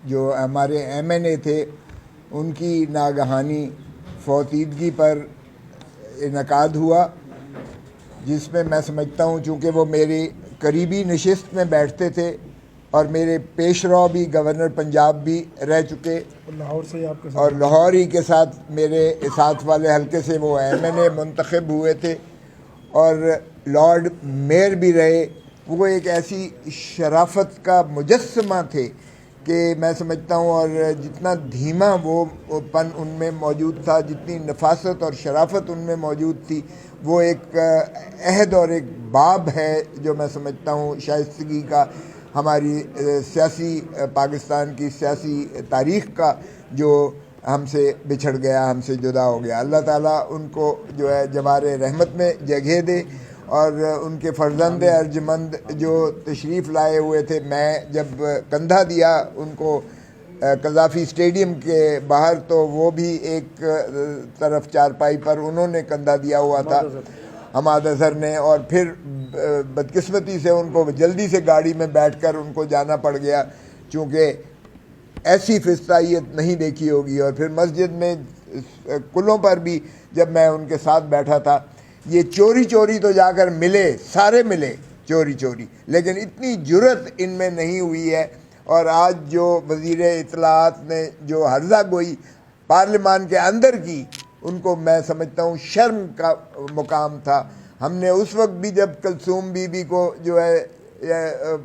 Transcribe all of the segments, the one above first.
جو ہمارے M N اے تھے ان کی ناگہانی فوتیدگی پر انعقاد ہوا، جس میں میں سمجھتا ہوں چونکہ وہ میری قریبی نشست میں بیٹھتے تھے اور میرے پیش رو بھی گورنر پنجاب بھی رہ چکے، لاہور سے آپ کے اور لاہور ہی کے ساتھ میرے ساتھ والے حلقے سے وہ ایم این اے منتخب ہوئے تھے اور لارڈ میئر بھی رہے۔ وہ ایک ایسی شرافت کا مجسمہ تھے کہ میں سمجھتا ہوں، اور جتنا دھیما وہ پن ان میں موجود تھا، جتنی نفاست اور شرافت ان میں موجود تھی، وہ ایک عہد اور ایک باب ہے جو میں سمجھتا ہوں شائستگی کا، ہماری سیاسی پاکستان کی سیاسی تاریخ کا، جو ہم سے بچھڑ گیا، ہم سے جدا ہو گیا۔ اللہ تعالیٰ ان کو جو ہے جوار رحمت میں جگہ دے، اور ان کے فرزند ارجمند جو تشریف لائے ہوئے تھے، میں جب کندھا دیا ان کو قذافی اسٹیڈیم کے باہر، تو وہ بھی ایک طرف چارپائی پر انہوں نے کندھا دیا ہوا تھا، حماد اظہر نے، اور پھر بدقسمتی سے ان کو جلدی سے گاڑی میں بیٹھ کر ان کو جانا پڑ گیا، چونکہ ایسی فضائیت نہیں دیکھی ہوگی۔ اور پھر مسجد میں کلوں پر بھی جب میں ان کے ساتھ بیٹھا تھا، یہ چوری چوری تو جا کر ملے، سارے ملے چوری چوری، لیکن اتنی جرت ان میں نہیں ہوئی ہے۔ اور آج جو وزیر اطلاعات نے جو ہرزہ گوئی پارلیمان کے اندر کی، ان کو میں سمجھتا ہوں شرم کا مقام تھا۔ ہم نے اس وقت بھی جب کلثوم بی بی کو جو ہے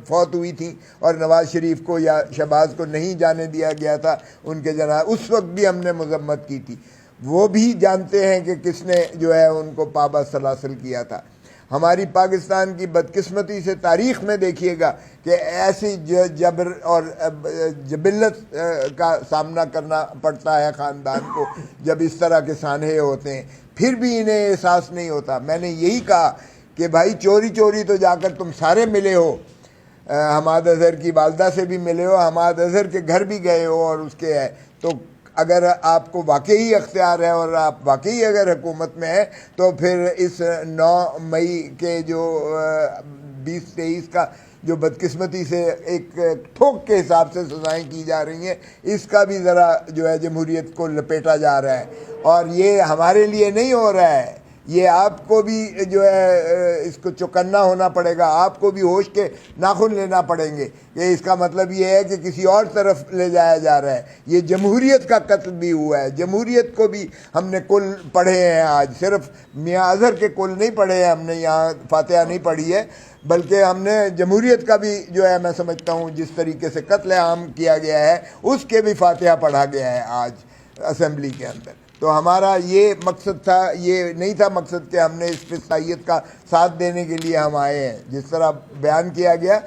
فوت ہوئی تھی اور نواز شریف کو یا شہباز کو نہیں جانے دیا گیا تھا ان کے جنازہ، اس وقت بھی ہم نے مذمت کی تھی۔ وہ بھی جانتے ہیں کہ کس نے جو ہے ان کو پابا سلاسل کیا تھا۔ ہماری پاکستان کی بدقسمتی سے تاریخ میں دیکھیے گا کہ ایسی جبر اور جبلت کا سامنا کرنا پڑتا ہے خاندان کو جب اس طرح کے سانحے ہوتے ہیں، پھر بھی انہیں احساس نہیں ہوتا۔ میں نے یہی کہا کہ بھائی چوری چوری تو جا کر تم سارے ملے ہو، حماد اظہر کی والدہ سے بھی ملے ہو، حماد اظہر کے گھر بھی گئے ہو، اور اس کے ہے تو اگر آپ کو واقعی اختیار ہے اور آپ واقعی اگر حکومت میں ہیں، تو پھر اس 9 مئی کے جو 2023 کا جو بدقسمتی سے ایک ٹھوک کے حساب سے سزائیں کی جا رہی ہیں، اس کا بھی ذرا جو ہے جمہوریت کو لپیٹا جا رہا ہے۔ اور یہ ہمارے لیے نہیں ہو رہا ہے، یہ آپ کو بھی جو ہے اس کو چوکنا ہونا پڑے گا، آپ کو بھی ہوش کے ناخن لینا پڑیں گے کہ اس کا مطلب یہ ہے کہ کسی اور طرف لے جایا جا رہا ہے۔ یہ جمہوریت کا قتل بھی ہوا ہے، جمہوریت کو بھی ہم نے کل پڑھے ہیں، آج صرف میاں اظہر کے کل نہیں پڑھے ہیں، ہم نے یہاں فاتحہ نہیں پڑھی ہے، بلکہ ہم نے جمہوریت کا بھی جو ہے میں سمجھتا ہوں جس طریقے سے قتل عام کیا گیا ہے اس کے بھی فاتحہ پڑھا گیا ہے آج اسمبلی کے اندر۔ تو ہمارا یہ مقصد تھا، یہ نہیں تھا مقصد کہ ہم نے اس فضائیت کا ساتھ دینے کے لیے ہم آئے ہیں۔ جس طرح بیان کیا گیا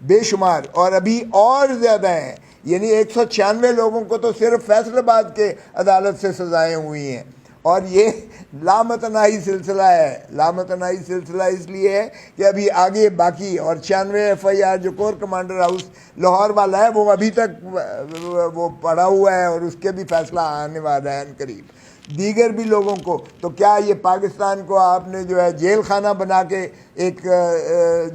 بے شمار اور ابھی اور زیادہ ہیں، یعنی 196 لوگوں کو تو صرف فیصل آباد کے عدالت سے سزائیں ہوئی ہیں، اور یہ لامتناہی سلسلہ ہے۔ لامتناہی سلسلہ اس لیے ہے کہ ابھی آگے باقی، اور 96 ایف آئی آر جو کور کمانڈر ہاؤس لاہور والا ہے وہ ابھی تک وہ پڑا ہوا ہے، اور اس کے بھی فیصلہ آنے والا ہے قریب، دیگر بھی لوگوں کو۔ تو کیا یہ پاکستان کو آپ نے جو ہے جیل خانہ بنا کے ایک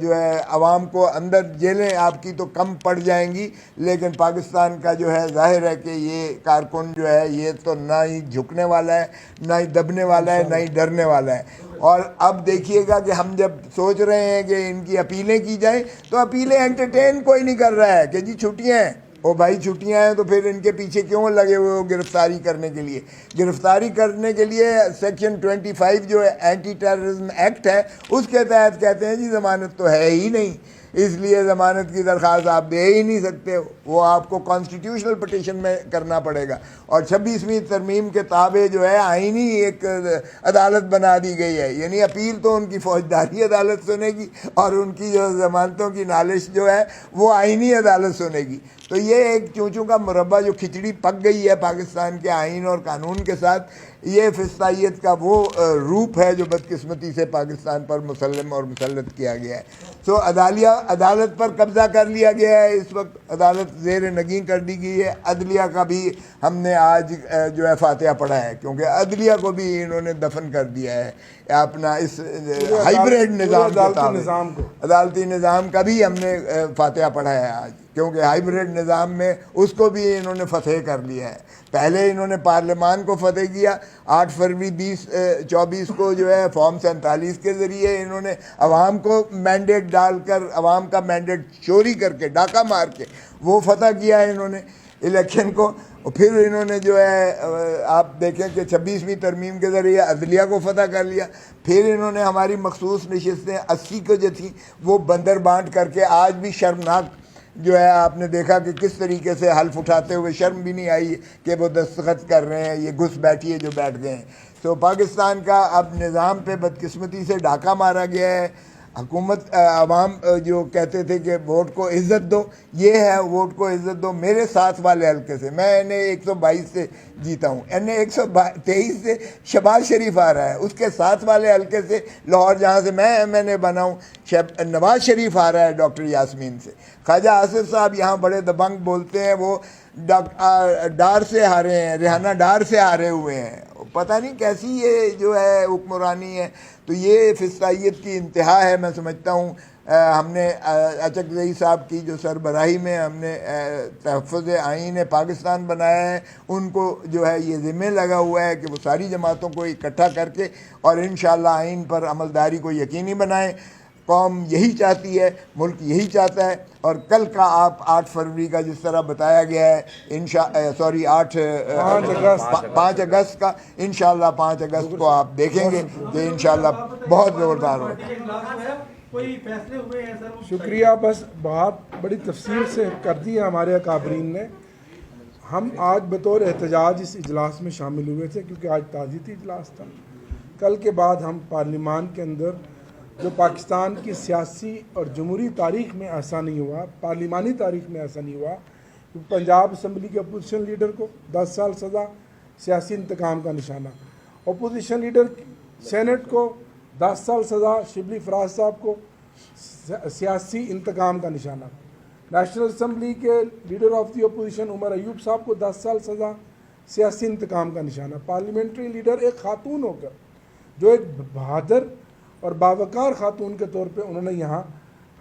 جو ہے عوام کو اندر، جیلیں آپ کی تو کم پڑ جائیں گی، لیکن پاکستان کا جو ہے ظاہر ہے کہ یہ کارکن جو ہے یہ تو نہ ہی جھکنے والا ہے، نہ ہی دبنے والا ہے، نہ ہی ڈرنے والا ہے۔ اور اب دیکھیے گا کہ ہم جب سوچ رہے ہیں کہ ان کی اپیلیں کی جائیں، تو اپیلیں انٹرٹین کوئی نہیں کر رہا ہے کہ جی چھٹیاں ہیں۔ او بھائی چھٹیاں ہیں تو پھر ان کے پیچھے کیوں لگے ہوئے ہو گرفتاری کرنے کے لیے؟ گرفتاری کرنے کے لیے سیکشن 25 جو اینٹی ٹیررزم ایکٹ ہے اس کے تحت کہتے ہیں جی ضمانت تو ہے ہی نہیں، اس لیے ضمانت کی درخواست آپ دے ہی نہیں سکتے، وہ آپ کو کانسٹیٹیوشنل پٹیشن میں کرنا پڑے گا۔ اور 26ویں ترمیم کے تابع جو ہے آئینی ایک عدالت بنا دی گئی ہے، یعنی اپیل تو ان کی فوجداری عدالت سنے گی، اور ان کی جو ضمانتوں کی نالش جو ہے وہ آئینی عدالت سنے گی۔ تو یہ ایک چونچوں کا مربع جو کھچڑی پک گئی ہے پاکستان کے آئین اور قانون کے ساتھ، یہ فسطائیت کا وہ روپ ہے جو بدقسمتی سے پاکستان پر مسلم اور مسلط کیا گیا ہے۔ سو عدالت پر قبضہ کر لیا گیا ہے، اس وقت عدالت زیر نگین کر دی گئی ہے۔ عدلیہ کا بھی ہم نے آج جو ہے فاتحہ پڑھا ہے، کیونکہ عدلیہ کو بھی انہوں نے دفن کر دیا ہے اپنا اس ہائیبریڈ نظام کے تابع۔ عدالتی نظام کا بھی ہم نے فاتحہ پڑھا ہے آج۔ کیونکہ ہائیبریڈ نظام میں اس کو بھی انہوں نے فتح کر لیا ہے. پہلے انہوں نے پارلیمان کو فتح کیا 8 فروری 2024 کو جو ہے فارم 47 کے ذریعے انہوں نے عوام کو مینڈیٹ ڈال کر عوام کا مینڈیٹ چوری کر کے ڈاکہ مار کے وہ فتح کیا ہے انہوں نے الیکشن کو. پھر انہوں نے جو ہے آپ دیکھیں کہ 26ویں ترمیم کے ذریعے عدلیہ کو فتح کر لیا. پھر انہوں نے ہماری مخصوص نشستیں 80 کو جو تھیں وہ بندر بانٹ کر کے آج بھی شرمناک جو ہے آپ نے دیکھا کہ کس طریقے سے حلف اٹھاتے ہوئے شرم بھی نہیں آئی کہ وہ دستخط کر رہے ہیں, یہ گھس بیٹھیے جو بیٹھ گئے ہیں. تو پاکستان کا اب نظام پہ بدقسمتی سے ڈاکہ مارا گیا ہے. حکومت عوام جو کہتے تھے کہ ووٹ کو عزت دو, یہ ہے ووٹ کو عزت دو. میرے ساتھ والے حلقے سے میں این اے 122 سے جیتا ہوں, این اے 123 سے شہباز شریف آ رہا ہے, اس کے ساتھ والے حلقے سے لاہور جہاں سے میں ایم این اے بنا ہوں نواز شریف آ رہا ہے ڈاکٹر یاسمین سے. خواجہ آصف صاحب یہاں بڑے دبنگ بولتے ہیں, وہ ڈار سے ہارے ہیں, ریحانہ ڈار سے ہارے ہوئے ہیں. پتہ نہیں کیسی یہ جو ہے حکمرانی ہے. تو یہ فسطائیت کی انتہا ہے. میں سمجھتا ہوں ہم نے اچک زئی صاحب کی جو سربراہی میں ہم نے تحفظ آئین پاکستان بنایا ہے, ان کو جو ہے یہ ذمہ لگا ہوا ہے کہ وہ ساری جماعتوں کو اکٹھا کر کے اور انشاءاللہ آئین پر عملداری کو یقینی بنائیں. قوم یہی چاہتی ہے, ملک یہی چاہتا ہے. اور کل کا آپ 8 فروری کا جس طرح بتایا گیا ہے 5 اگست کا, انشاءاللہ 5 اگست کو آپ دیکھیں گے کہ انشاءاللہ بہت زوردار ہوگا. شکریہ. بس بات بڑی تفصیل سے کر دی ہے ہمارے اکابرین نے. ہم آج بطور احتجاج اس اجلاس میں شامل ہوئے تھے کیونکہ آج تعزیتی اجلاس تھا. کل کے بعد ہم پارلیمان کے اندر جو پاکستان کی سیاسی اور جمہوری تاریخ میں ایسا نہیں ہوا, پارلیمانی تاریخ میں ایسا نہیں ہوا, پنجاب اسمبلی کے اپوزیشن لیڈر کو 10 سال سزا سیاسی انتقام کا نشانہ, اپوزیشن لیڈر سینٹ کو 10 سال سزا, شبلی فراز صاحب کو سیاسی انتقام کا نشانہ, نیشنل اسمبلی کے leader of the opposition Omar Ayub صاحب کو 10 سال سزا سیاسی انتقام کا نشانہ. پارلیمنٹری لیڈر ایک خاتون ہو کر جو ایک بہادر اور باوقار خاتون کے طور پہ انہوں نے یہاں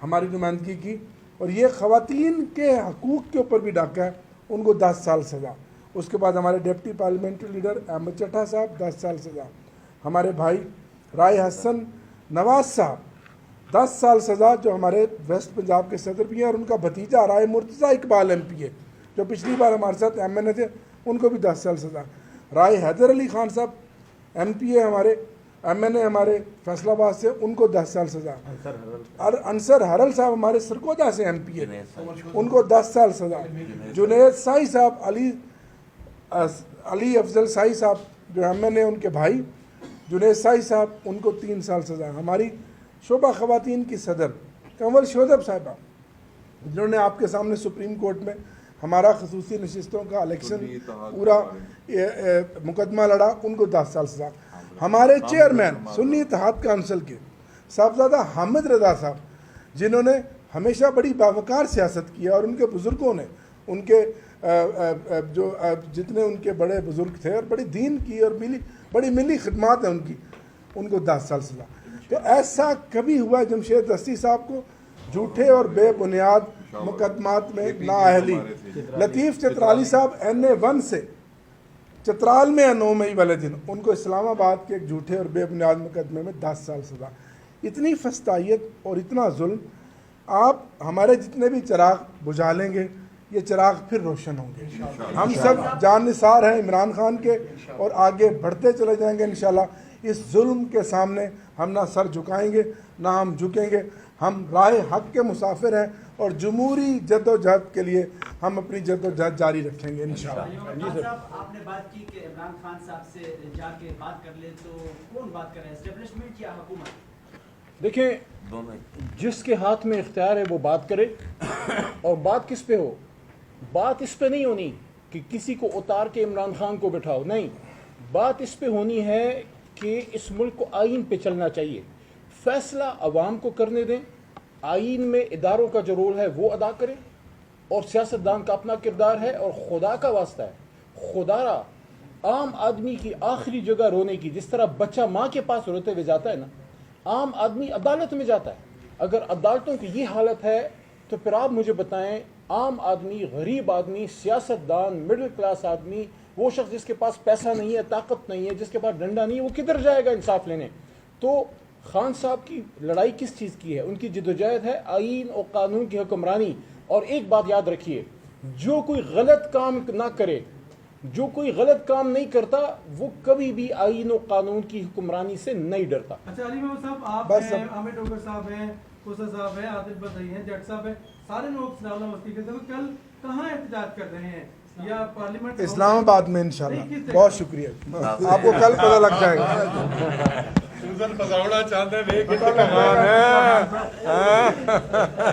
ہماری نمائندگی کی, اور یہ خواتین کے حقوق کے اوپر بھی ڈاکہ ہے, ان کو 10 سال سزا. اس کے بعد ہمارے ڈپٹی پارلیمنٹری لیڈر احمد چٹھا صاحب 10 سال سزا, ہمارے بھائی رائے حسن نواز صاحب 10 سال سزا جو ہمارے ویسٹ پنجاب کے صدر بھی ہیں, اور ان کا بھتیجا رائے مرتضیٰ اقبال ایم پی ہے جو پچھلی بار ہمارے ساتھ ایم این اے تھے, ان کو بھی 10 سال سزا. رائے حیدر علی خان صاحب ایم پی ہے ہمارے ایم این اے ہمارے فیصلہ آباد سے, ان کو 10 سال سزا. اور انصر حرل صاحب ہمارے سرگودا سے ایم پی ہے, ان کو 10 سال سزا. جنید سائی صاحب علی افضل سائی صاحب جو ایم این اے ان کے بھائی جنید سائی صاحب, ان کو 3 سال سزا. ہماری شعبہ خواتین کی صدر کنول شودب صاحبہ جنہوں نے آپ کے سامنے سپریم کورٹ میں ہمارا خصوصی نشستوں کا الیکشن پورا مقدمہ لڑا, ان کو 10 سال سزا. ہمارے چیئرمین سنی اتحاد کونسل کے صاحبزادہ حامد رضا صاحب جنہوں نے ہمیشہ بڑی باوقار سیاست کی ہے, اور ان کے بزرگوں نے ان کے جو جتنے ان کے بڑے بزرگ تھے اور بڑی دین کی اور بڑی ملی خدمات ہیں ان کی, ان کو 10 سال سزا. تو ایسا کبھی ہوا جمشید دستی صاحب کو جھوٹے اور بے بنیاد مقدمات میں نااہلی. لطیف چترالی صاحب این اے 1 سے چترال میں 9 مئی والے دن, ان کو اسلام آباد کے ایک جھوٹے اور بے بنیاد مقدمے میں 10 سال سزا. اتنی فسطائیت اور اتنا ظلم. آپ ہمارے جتنے بھی چراغ بجھا لیں گے یہ چراغ پھر روشن ہوں گے. ہم سب جان نثار ہیں عمران خان کے, اور آگے بڑھتے چلے جائیں گے انشاءاللہ. اس ظلم کے سامنے ہم نہ سر جھکائیں گے نہ ہم جھکیں گے. ہم راہ حق کے مسافر ہیں, اور جمہوری جد و جہد کے لیے ہم اپنی جد و جہد جاری رکھیں گے انشاءاللہ. آپ نے بات کی کہ عمران خان صاحب سے جا کے بات کر لیں, تو کون بات کر رہے ہیں, اسٹیبلشمنٹ یا حکومت؟ دیکھیں, جس کے ہاتھ میں اختیار ہے وہ بات کرے. اور بات کس پہ ہو, بات اس پہ نہیں ہونی کہ کسی کو اتار کے عمران خان کو بٹھاؤ, نہیں. بات اس پہ ہونی ہے کہ اس ملک کو آئین پہ چلنا چاہیے. فیصلہ عوام کو کرنے دیں, آئین میں اداروں کا جو رول ہے وہ ادا کریں, اور سیاستدان کا اپنا کردار ہے. اور خدا کا واسطہ ہے, خدا را عام آدمی کی آخری جگہ رونے کی, جس طرح بچہ ماں کے پاس روتے ہوئے جاتا ہے نا, عام آدمی عدالت میں جاتا ہے. اگر عدالتوں کی یہ حالت ہے تو پھر آپ مجھے بتائیں عام آدمی، غریب آدمی، سیاست دان، مڈل کلاس آدمی، وہ شخص جس کے پاس پیسہ نہیں ہے، طاقت نہیں ہے، جس کے پاس ڈنڈا نہیں ہے، وہ کدھر جائے گا انصاف لینے؟ تو خان صاحب کی لڑائی کس چیز کی ہے؟ ان کی جدوجہد ہے آئین اور قانون کی حکمرانی. اور ایک بات یاد رکھیے، جو کوئی غلط کام نہ کرے، جو کوئی غلط کام نہیں کرتا، وہ کبھی بھی آئین و قانون کی حکمرانی سے نہیں ڈرتا. اچھا علی محمد صاحب، آپ ہیں، عامر ڈوگر صاحب ہیں، کوسا صاحب ہیں، عادل بدعی ہیں، جٹ صاحب ہیں، سارے لوگ اسلام آباد مستی کے ساتھ کل کہاں احتجاج کر رہے ہیں؟ یا پارلیمنٹ اسلام آباد میں انشاءاللہ. بہت شکریہ، آپ کو کل پتہ لگ جائے گا.